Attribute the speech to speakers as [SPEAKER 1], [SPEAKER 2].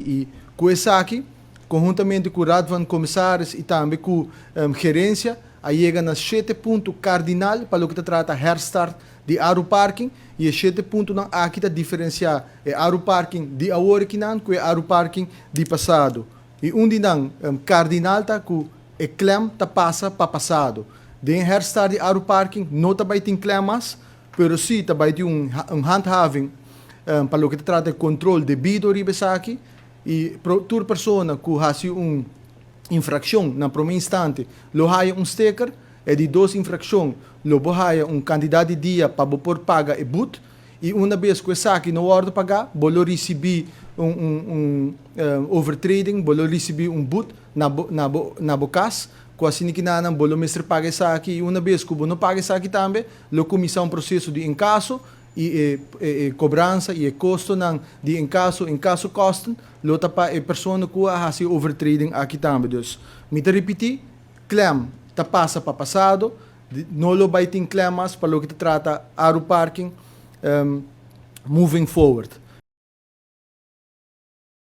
[SPEAKER 1] E com essa aqui, conjuntamente com o Radvan Comissários e também com gerência, aí chega nas 7 pontos cardinal para o que trata restart de aeroparking e 7 pontos aqui está diferenciar é aeroparking de agora que não com aeroparking de passado. E onde não cardinal está com o clem está passa para passado. De restart de aeroparking não está vai ter clemas, pero sim está vai ter handhaving para o que trata de controle devido a aqui e toda pessoa que faz infração na primeiro instante, lo haya sticker, e de 2 infrações, lo haya candidato de dia para por paga e boot, e uma vez que essa aqui não hora de pagar, vou receber overtrading, vou receber boot na bocas, com assim que não vou mestre paga essa aqui, e uma vez que eu não paga essa aqui também, lo começar processo de encaso, e cobrança e custo de encaso custo lo tapa pessoa que faz overtrading aqui também. Dus me repetir, claim tá passa para passado, não lo vai ter claimas para o que trata aeroparking moving forward.